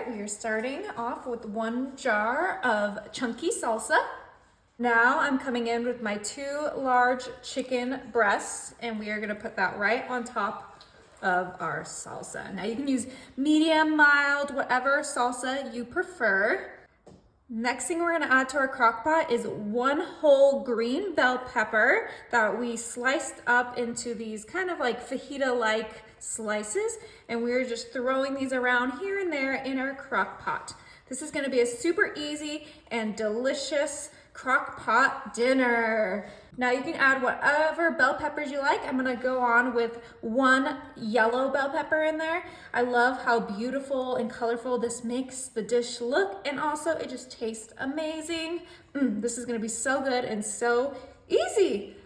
right, we are starting off with 1 jar of chunky salsa. Now I'm coming in with my 2 large chicken breasts, and we are gonna put that right on top of our salsa. Now you can use medium, mild, whatever salsa you prefer. Next thing we're gonna add to our crock pot is 1 whole green bell pepper that we sliced up into these kind of like fajita-like slices, and we're just throwing these around here and there in our crock pot. This is gonna be a super easy and delicious crock pot dinner. Now you can add whatever bell peppers you like. I'm gonna go on with 1 yellow bell pepper in there. I love how beautiful and colorful this makes the dish look, and also it just tastes amazing. This is gonna be so good and so easy.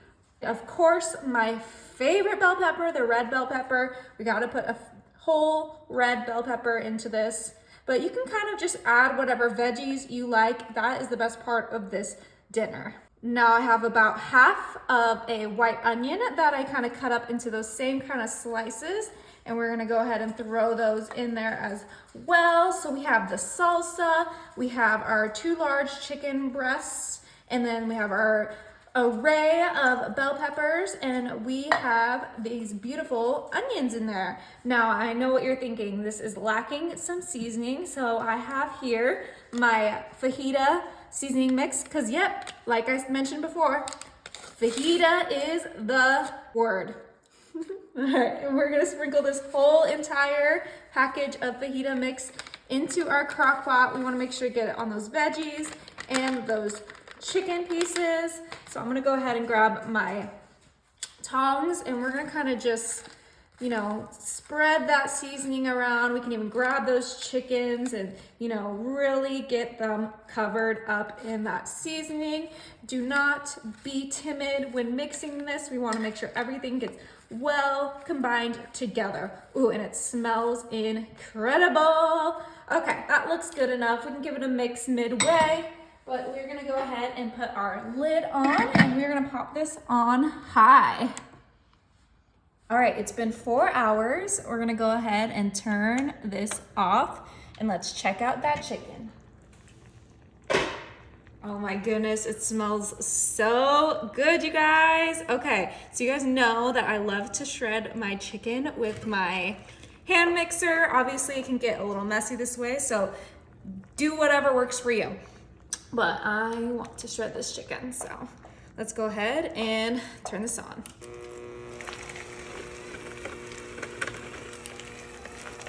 Of course, my favorite bell pepper, the red bell pepper. We gotta put a whole red bell pepper into this. But you can kind of just add whatever veggies you like. That is the best part of this dinner. Now I have about half of a white onion that I kind of cut up into those same kind of slices. And we're gonna go ahead and throw those in there as well. So we have the salsa, we have our 2 large chicken breasts, and then we have our array of bell peppers, and we have these beautiful onions in there. Now I know what you're thinking, this is lacking some seasoning, so I have here my fajita seasoning mix, because yep, like I mentioned before, fajita is the word. All right, and we're gonna sprinkle this whole entire package of fajita mix into our crock pot. We wanna make sure to get it on those veggies and those chicken pieces. So I'm gonna go ahead and grab my tongs, and we're gonna kind of just, you know, spread that seasoning around. We can even grab those chickens and, you know, really get them covered up in that seasoning. Do not be timid when mixing this. We wanna make sure everything gets well combined together. Ooh, and it smells incredible. Okay, that looks good enough. We can give it a mix midway. But we're gonna go ahead and put our lid on, and we're gonna pop this on high. All right, it's been 4 hours. We're gonna go ahead and turn this off, and let's check out that chicken. Oh my goodness, it smells so good, you guys. Okay, so you guys know that I love to shred my chicken with my hand mixer. Obviously, it can get a little messy this way, so do whatever works for you. But I want to shred this chicken, so let's go ahead and turn this on.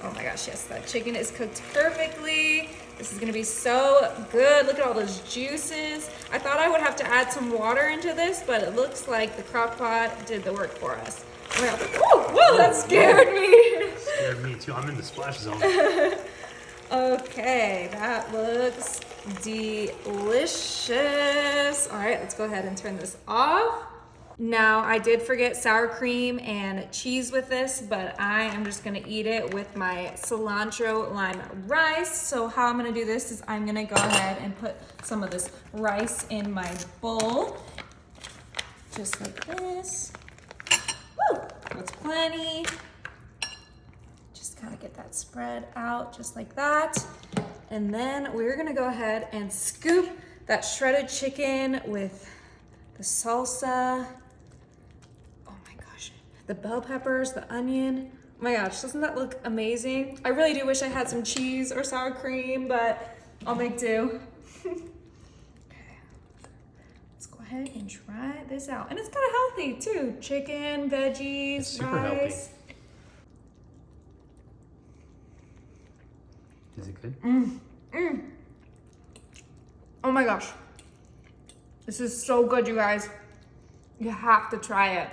Oh my gosh, yes, that chicken is cooked perfectly. This is gonna be so good. Look at all those juices. I thought I would have to add some water into this, but it looks like the crock pot did the work for us. Oh my God. Oh, whoa, that scared me. Scared me too. I'm in the splash zone. Okay, that looks delicious. All right, let's go ahead and turn this off. Now, I did forget sour cream and cheese with this, but I am just gonna eat it with my cilantro lime rice. So how I'm gonna do this is I'm gonna go ahead and put some of this rice in my bowl, just like this. Woo, that's plenty. Kind of get that spread out just like that. And then we're gonna go ahead and scoop that shredded chicken with the salsa. Oh my gosh, the bell peppers, the onion. Oh my gosh, doesn't that look amazing? I really do wish I had some cheese or sour cream, but I'll make do. Okay, let's go ahead and try this out. And it's kind of healthy too. Chicken, veggies, It's super rice. healthy. Is it good? Oh my gosh. This is so good, you guys. You have to try it.